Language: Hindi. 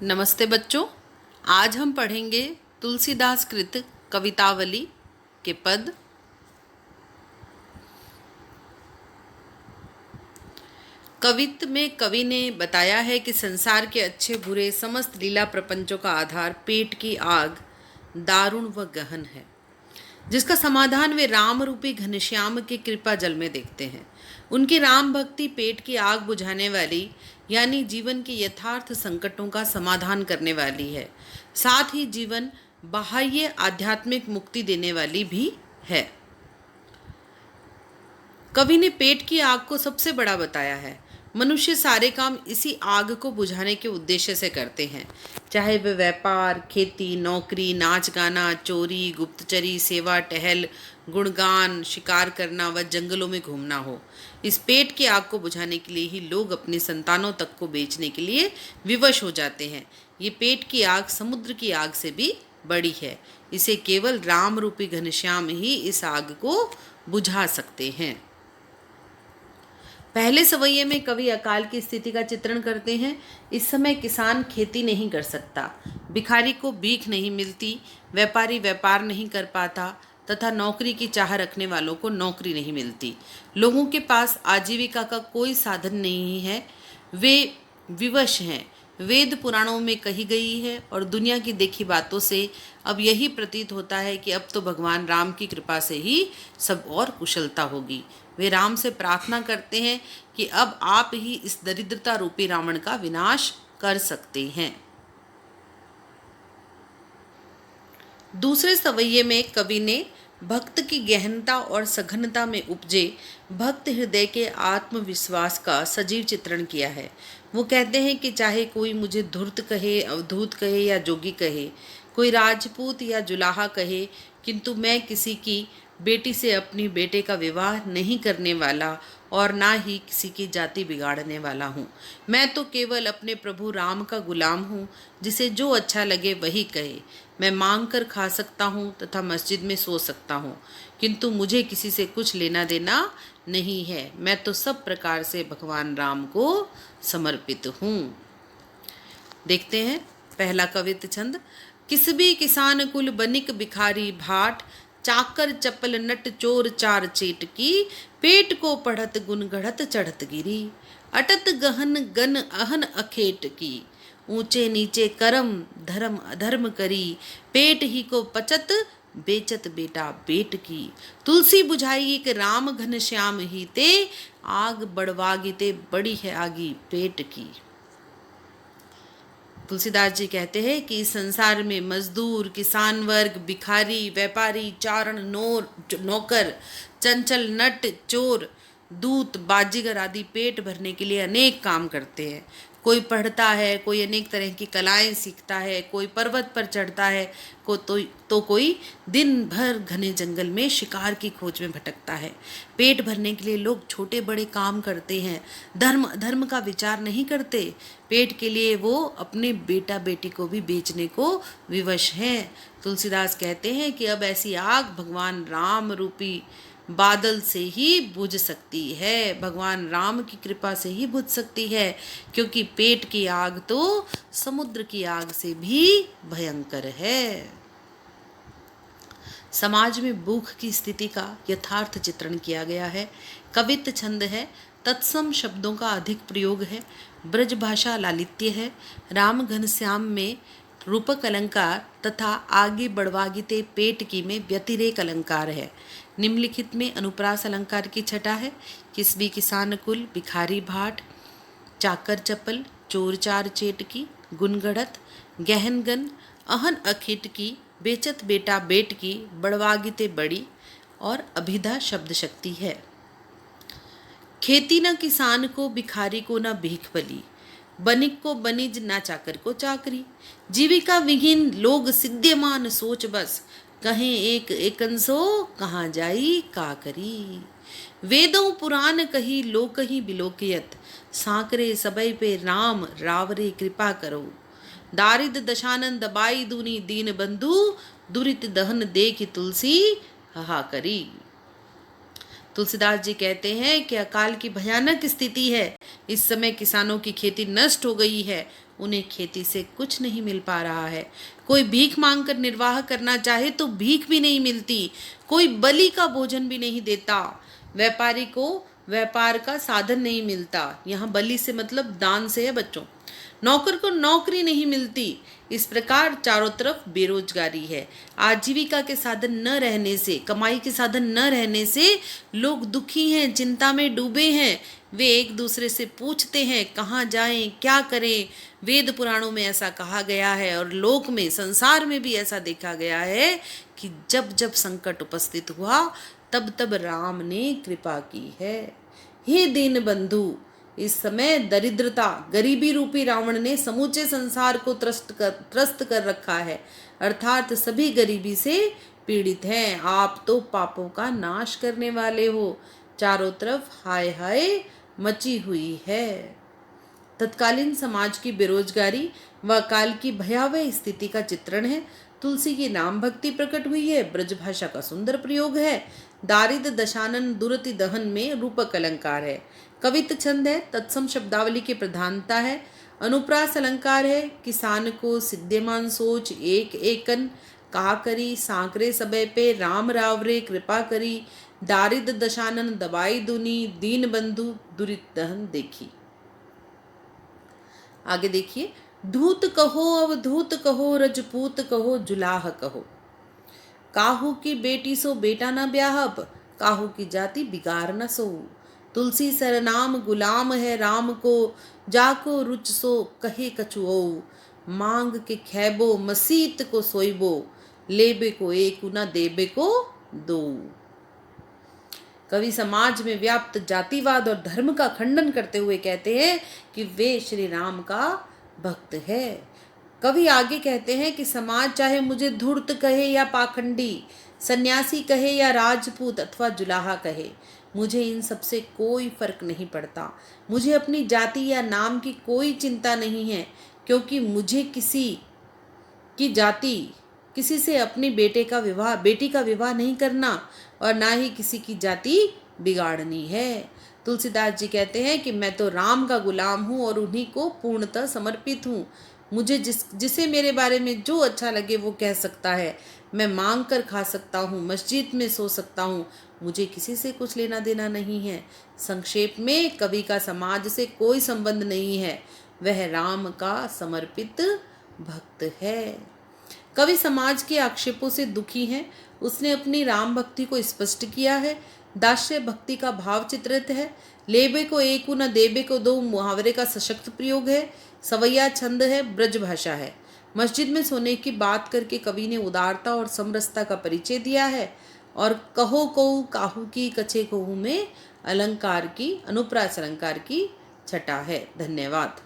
नमस्ते बच्चों। आज हम पढ़ेंगे तुलसीदास कृत कवितावली के पद। कवित्त में कवि ने बताया है कि संसार के अच्छे बुरे समस्त लीला प्रपंचों का आधार पेट की आग दारुण व गहन है, जिसका समाधान वे राम रूपी घनश्याम के कृपा जल में देखते हैं। उनकी राम भक्ति पेट की आग बुझाने वाली यानी जीवन के यथार्थ संकटों का समाधान करने वाली है, साथ ही जीवन बाह्य आध्यात्मिक मुक्ति देने वाली भी है। कवि ने पेट की आग को सबसे बड़ा बताया है। मनुष्य सारे काम इसी आग को बुझाने के उद्देश्य से करते हैं, चाहे वे व्यापार, खेती, नौकरी, नाच गाना, चोरी, गुप्तचरी, सेवा, टहल, गुणगान, शिकार करना व जंगलों में घूमना हो। इस पेट की आग को बुझाने के लिए ही लोग अपनी संतानों तक को बेचने के लिए विवश हो जाते हैं। ये पेट की आग समुद्र की आग से भी बड़ी है। इसे केवल राम रूपी घनश्याम ही इस आग को बुझा सकते हैं। पहले सवैये में कवि अकाल की स्थिति का चित्रण करते हैं। इस समय किसान खेती नहीं कर सकता, भिखारी को भीख नहीं मिलती, व्यापारी व्यापार नहीं कर पाता तथा नौकरी की चाह रखने वालों को नौकरी नहीं मिलती। लोगों के पास आजीविका का कोई साधन नहीं है, वे विवश हैं। वेद पुराणों में कही गई है और दुनिया की देखी बातों से अब यही प्रतीत होता है कि अब तो भगवान राम की कृपा से ही सब और कुशलता होगी। वे राम से प्रार्थना करते हैं कि अब आप ही इस दरिद्रता रूपी रावण का विनाश कर सकते हैं। दूसरे सवैये में कवि ने भक्त की गहनता और सघनता में उपजे भक्त हृदय के आत्मविश्वास का सजीव चित्रण किया है। वो कहते हैं कि चाहे कोई मुझे धूर्त कहे, अवधूत कहे या जोगी कहे, कोई राजपूत या जुलाहा कहे, किंतु मैं किसी की बेटी से अपनी बेटे का विवाह नहीं करने वाला और ना ही किसी की जाति बिगाड़ने वाला हूँ। मैं तो केवल अपने प्रभु राम का गुलाम हूँ, जिसे जो अच्छा लगे वही कहे। मैं मांग कर खा सकता हूँ तथा मस्जिद में सो सकता हूँ, किंतु मुझे किसी से कुछ लेना देना नहीं है। मैं तो सब प्रकार से भगवान राम को समर्पित हूँ। देखते हैं पहला कवित्त छंद। किस भी किसान कुल बनिक भिखारी भाट, चाकर चपल नट चोर चार चेट की, पेट को पढ़त गुन गढ़त चढ़त गिरी, अटत गहन गन अहन अखेट की, ऊंचे नीचे करम धर्म अधर्म करी, पेट ही को पचत बेचत बेटा बेट की, तुलसी बुझाई एक राम घन श्याम ही ते, आग बढ़वागी ते बड़ी है आगी पेट की। तुलसीदास जी कहते हैं कि इस संसार में मजदूर, किसान वर्ग, भिखारी, व्यापारी, चारण, नौकर, चंचल, नट, चोर, दूत, बाजीगर आदि पेट भरने के लिए अनेक काम करते हैं। कोई पढ़ता है, कोई अनेक तरह की कलाएं सीखता है, कोई पर्वत पर चढ़ता है, तो कोई दिन भर घने जंगल में शिकार की खोज में भटकता है। पेट भरने के लिए लोग छोटे बड़े काम करते हैं, धर्म अधर्म का विचार नहीं करते। पेट के लिए वो अपने बेटा बेटी को भी बेचने को विवश हैं। तुलसीदास कहते हैं कि अब ऐसी आग भगवान राम रूपी बादल से ही बुझ सकती है, भगवान राम की कृपा से ही बुझ सकती है, क्योंकि पेट की आग तो समुद्र की आग से भी भयंकर है। समाज में भूख की स्थिति का यथार्थ चित्रण किया गया है। कवित्त छंद है, तत्सम शब्दों का अधिक प्रयोग है, ब्रज भाषा लालित्य है। राम घनश्याम में रूपक अलंकार तथा आगे बढ़वागिते पेट की में व्यतिरेक अलंकार है। निम्नलिखित में अनुप्रास अलंकार की छटा है। किसबी किसान कुल भिखारी भाट, चाकर चपल, चोर चार चेट की, गुनगढ़त, गहन गन, अहन अखिट की, बेचत बेटा बेट की, बढ़वागिते बड़ी और अभिधा शब्द शक्ति है। खेती न किसान को, भिखारी को न भीख बली, बनिक को बनिज ना चाकर को चाकरी, जीविका विहीन लोग सिद्ध्यमान सोच बस, कहें एक एकंसो कहाँ जाई का करी, वेदों पुराण कही लोक ही बिलोकियत, सांकरे सबई पे राम रावरे कृपा करो, दारिद दशानंद दबाई दूनी दीन बंधु, दुरित दहन देखी तुलसी हा करी। तुलसीदास जी कहते हैं कि अकाल की भयानक स्थिति है। इस समय किसानों की खेती नष्ट हो गई है, उन्हें खेती से कुछ नहीं मिल पा रहा है। कोई भीख मांग कर निर्वाह करना चाहे तो भीख भी नहीं मिलती, कोई बलि का भोजन भी नहीं देता, व्यापारी को व्यापार का साधन नहीं मिलता। यहाँ बलि से मतलब दान से है बच्चों। नौकर को नौकरी नहीं मिलती। इस प्रकार चारों तरफ बेरोजगारी है। आजीविका के साधन न रहने से, कमाई के साधन न रहने से लोग दुखी हैं, चिंता में डूबे हैं। वे एक दूसरे से पूछते हैं कहाँ जाएं, क्या करें। वेद पुराणों में ऐसा कहा गया है और लोक में, संसार में भी ऐसा देखा गया है कि जब जब संकट उपस्थित हुआ तब तब राम ने कृपा की है। हे दीन बंधु, इस समय दरिद्रता, गरीबी रूपी रावण ने समूचे संसार को त्रस्त कर रखा है, अर्थात सभी गरीबी से पीड़ित हैं। आप तो पापों का नाश करने वाले हो। चारों तरफ हाय हाय मची हुई है। तत्कालीन समाज की बेरोजगारी व काल की भयावह स्थिति का चित्रण है। तुलसी की नाम भक्ति प्रकट हुई है। ब्रजभाषा का सुंदर प्रयोग है। दारिद दशानन दुरति दहन में रूपक अलंकार है। कवित छंद है। तत्सम शब्दावली की प्रधानता है। अनुप्रास अलंकार है। किसान को सिद्ध्यमान सोच एक एकन, का करी सांकरे सबे पे राम रावरे कृपा करी, दारिद दशानन दबाई दुनी, दीन बंधु दुरित दहन देखी। आगे देखिए, धूत कहो अवधूत कहो, रजपूत कहो जुलाह कहो, काहू की बेटी सो बेटा न ब्याहब, काहू की जाति बिगाड़ न सो, तुलसी सरनाम गुलाम है राम को, जाको रुच सो कहे कछुओ, मांग के खैबो मसीत को सोइबो, लेबे को एक न देबे को दो। कवि समाज में व्याप्त जातिवाद और धर्म का खंडन करते हुए कहते हैं कि वे श्री राम का भक्त है। कवि आगे कहते हैं कि समाज चाहे मुझे धूर्त कहे या पाखंडी, सन्यासी कहे या राजपूत अथवा जुलाहा कहे, मुझे इन सब से कोई फर्क नहीं पड़ता। मुझे अपनी जाति या नाम की कोई चिंता नहीं है, क्योंकि मुझे किसी की जाति, किसी से अपनी बेटी का विवाह नहीं करना और ना ही किसी की जाति बिगाड़नी है। तुलसीदास जी कहते हैं कि मैं तो राम का गुलाम हूँ और उन्हीं को पूर्णतः समर्पित हूँ। मुझे जिसे मेरे बारे में जो अच्छा लगे वो कह सकता है। मैं मांग कर खा सकता हूँ, मस्जिद में सो सकता हूँ, मुझे किसी से कुछ लेना देना नहीं है। संक्षेप में कवि का समाज से कोई संबंध नहीं है, वह राम का समर्पित भक्त है। कवि समाज के आक्षेपों से दुखी है। उसने अपनी राम भक्ति को स्पष्ट किया है। दास्य भक्ति का भाव चित्रित है। लेबे को एक न देबे को दो मुहावरे का सशक्त प्रयोग है। सवैया छंद है। ब्रजभाषा है। मस्जिद में सोने की बात करके कवि ने उदारता और समरसता का परिचय दिया है। और कहो कऊ काहू की कछे कहू में अलंकार की, अनुप्रास अलंकार की छटा है। धन्यवाद।